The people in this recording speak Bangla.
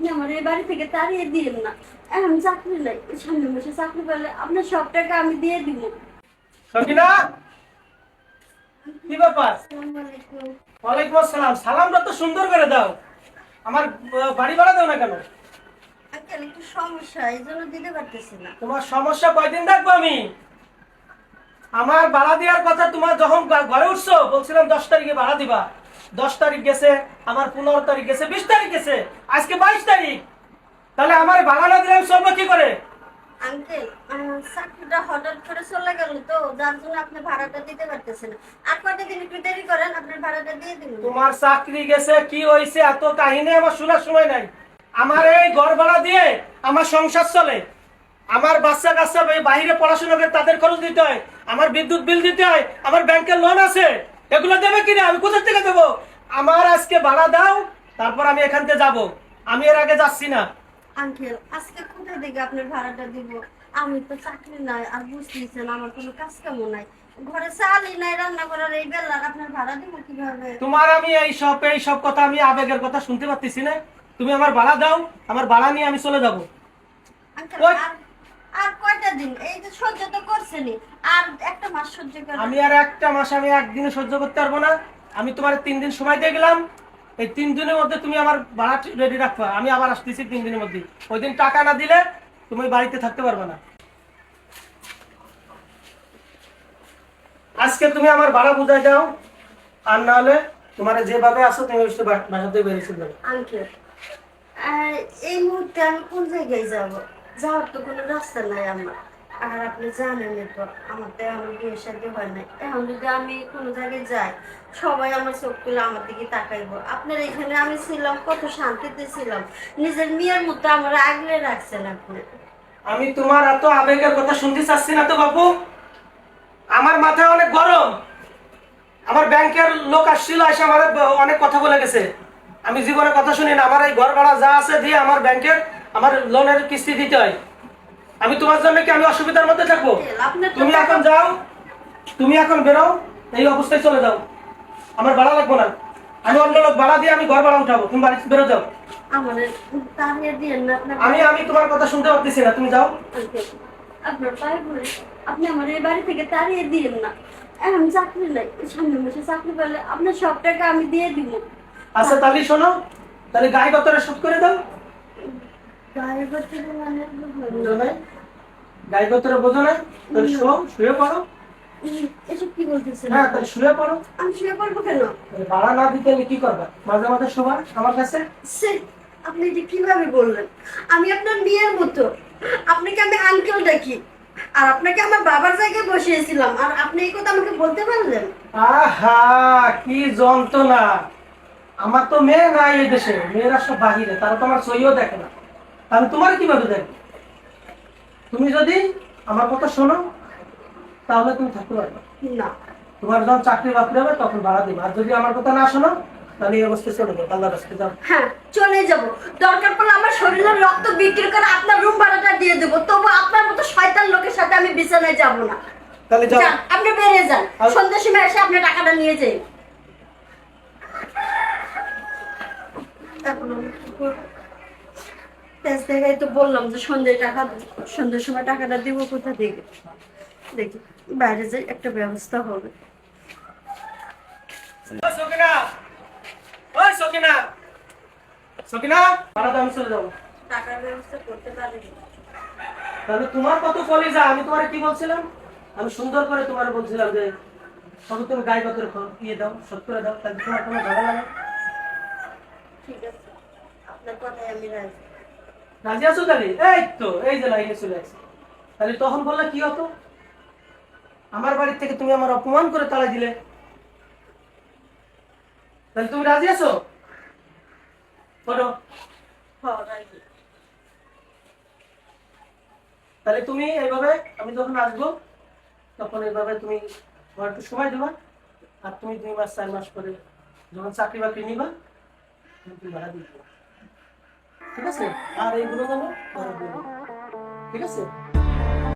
আপনি আমার এই বাড়ি থেকে তাড়িয়ে দিয়েন না। এখন চাকরি নাই, সামনে মাসে চাকরি পেলে আপনার সব টাকা আমি দিয়ে দিব। সকিনা, কি ব্যাপার? আসসালামু আলাইকুম। ওয়ালাইকুম আসসালাম। সালামটা তো সুন্দর করে দাও। আমার বাড়ি ভাড়া দাও না কেন? আঙ্কেল একটু সমস্যা, এই জন্য দিতে পারতেছি না। তোমার সমস্যা কয়দিন থাকবো আমি? আমার ভাড়া দেওয়ার কথা তোমার যখন ঘরে উঠছো বলছিলাম 10 তারিখে ভাড়া দিবা। 10 তারিখ গেছে, আমার 15 তারিখ গেছে, 20 তারিখ গেছে, আজকে 22 তারিখ। তাহলে আমার ভাড়া না দিলে আমি চলবো কি করে? আঙ্কেল চাকরিটা হঠাৎ করে চলে গেল তো, যার জন্য আপনি ভাড়াটা দিতে পারতেছেন না। আর কয়টা দিন একটু দেরি করেন, আপনার ভাড়াটা দিয়ে দিন। তোমার চাকরি গেছে, কি হয়েছে, এত কাহিনী আমার শোনার সময় নাই। আমার এই ঘর ভাড়া দিয়ে আমার সংসার চলে। আমার বাচ্চা কাচ্চা বাইরে পড়াশোনা করে তাদের খরচ দিতে হয়, আমার বিদ্যুৎ বিল দিতে হয়, আমার ব্যাংকের লোন আছে, এগুলো দেবে কিনা? আমি কোথা থেকে দেবো? আমার আজকে ভাড়া দাও, তারপর আমি এখান থেকে যাবো। আমি এর আগে যাচ্ছি না। আঙ্কেল আজকে কোথায় থেকে আপনার ভাড়াটা দিব? আমি তো চাকরি নাই, আর বুঝতেছেন আমার কোনো কাজ কামও নাই, ঘরে চালই নাই রান্না করার, এই বেলা আপনার ভাড়া দিব কিভাবে? তোমার আমি এই সব কথা আমি আবেগের কথা শুনতে পাচ্ছি না। তুমি আমার ভাড়া দাও, আমার ভাড়া নিয়ে আমি চলে যাবো। আঙ্কেল ওই, আর আর কয়টা দিন এই যে সহ্য তো করছেনই, আর একটা মাস সহ্য করেন। আমি আর একটা মাস, আমি একদিনে সহ্য করতে পারবো না। আমি তোমার 3 দিন সময় দিয়ে গেলাম। এই 3 দিনের মধ্যে তুমি আমার ভাড়া রেডি রাখবা। আমি আবার আসতেছি 3 দিনের মধ্যে। ওই দিন টাকা না দিলে তুমি বাড়িতে থাকতে পারবে না। আজকে তুমি আমার ভাড়া বুঝাই দাও, আর না হলে তোমার যেভাবে আসো তুমি বাসাতে বেরিয়ে যাবে। আঙ্কেল এই মুহূর্তে আমি কোন জায়গায় যাব? যাওয়ার তো কোনো রাস্তা নাই আমার। আর আপনি জানেন তো আমার তো এখন বিয়ের সাথে হয় নাই। এখন যদি আমি কোনো জায়গায় যাই, সবাই আমার চোখ তুলে আমার দিকে তাকাইবো। আপনার এখানে আমি ছিলাম, কত শান্তিতে ছিলাম, নিজের মেয়ের মতো আমার আগলে রাখছেন আপনি। আমি তোমার এত আবেগের কথা শুনতে চাচ্ছি না তো বাবু। আমার মাথায় অনেক গরম। আমার ব্যাংকের লোক আসছিল, এসে আমার অনেক কথা বলে গেছে। আমি জীবনে কথা শুনি না। আমার এই ঘর ভাড়া যা আছে দিয়ে আমার ব্যাংকের আমার লোনের কিস্তি দিতে হয়। আমি তোমার জন্য কি আমি অসুবিধার মধ্যে থাকবো? আপনার তো তুমি এখন যাও, তুমি এখন বেরো, এই অবস্থায় চলে যাও। আমার ভাড়া লাগবো না। আমি অন্য লোক ভাড়া দিয়ে আমি ঘর ভাড়া উঠাবো। তুমি বাড়ি বেরো যাও। আমার তাড়িয়ে দিয়েন না আপনার। আমি তোমার কথা শুনতে পাচ্ছি না, তুমি যাও। আপনার পায়ে পড়ে, আপনি আমার এই বাড়ি থেকে তাড়িয়ে দিয়েন না। এখন চাকরি নাই, সামনে মাসে চাকরি পেলে আপনার সব টাকা আমি দিয়ে দিব। আচ্ছা তাহলে শোনো, তাহলে গায়ে গতরে শোধ করে দাও। গায়ে করতে মানে বুঝো নাই? গায়ে গতরে বোঝো না? তাহলে শুয়ে পড়ো। এসব কি বলতেছেন? হ্যাঁ, তাহলে শুয়ে পড়ো। আমি শুয়ে পড়বো কেন? তাহলে ভাড়া না দিতে হলে কি করবা? মাঝে মাঝে শোবা আমার কাছে। সে আপনি এটা কিভাবে বললেন? আমি আপনার মেয়ের মতো, আপনাকে আমি আঙ্কেল ডাকি, আর আপনাকে আমার বাবার জায়গায় বসিয়েছিলাম, আর আপনি এই কথা আমাকে বলতে পারলেন? আহা, কি যন্ত্রণা! আমার তো মেয়ে নাই এই দেশে, মেয়েরা সব বাহিরে, তারা তো আমার সইও দেখে না। আমি তোমার কিভাবে দেখবো? তুমি যদি আমার কথা শোনো তাহলে তুমি থাকতে পারবে। না। তোমার যখন চাকরি বাকরি হবে তখন ভাড়া দিবে। আর যদি আমার কথা না শোনো তাহলে এই অবস্থায় চলে যাবে। আল্লাহ রাস্তায় যাও। হ্যাঁ, চলে যাব। দরকার পড়লে আমার শরীরের রক্ত বিক্রি করে আপনার রুম ভাড়াটা দিয়ে দেবো, তবু আপনার মতো শয়তান লোকের সাথে আমি বিছানায় যাব না। তাহলে যাও। যান, আপনি বেরিয়ে যান। সন্ধ্যার সময় এসে আপনি টাকাটা নিয়ে যাই। জায়গায় তো বললাম যে সন্ধ্যার সময় টাকাটা দিব, কোথা থেকে দেখি বাইরে যাই, একটা ব্যবস্থা হবে। ওই সকিনা, ওই সকিনা, সকিনা, ভাড়া দাও, আমি চলে যাবো। টাকার ব্যবস্থা করতে পারি। তাহলে তোমার কত কলিজা। আমি তোমার কি বলছিলাম? আমি সুন্দর করে তোমার বলছিলাম যে শুধু তুমি গায়ে গতরে ইয়ে দাও, শোধ করে দাও, তাহলে তোমার কোনো ঝামেলা নেই। ঠিক আছে, আপনার কথায় আমি রাজি। রাজি আছো তাহলে? এই তো এই যে লাইনে চলে আসছে। তাহলে তখন বললে কি হতো? আমার বাড়ি থেকে তুমি আমার অপমান করে তাড়া দিলে। তাহলে তুমি রাজি আছো? বলো। হ্যাঁ, রাজি। তাহলে তুমি এইভাবে, আমি যখন আসবো তখন এইভাবে তুমি আমার একটু সময় দেবা। আর তুমি 2 মাস 4 মাস পরে যখন চাকরি বাকরি নিবা তুমি ভাড়া দিয়ে দিবা। ঠিক আছে? আর এইগুলো যেন ঠিক আছে?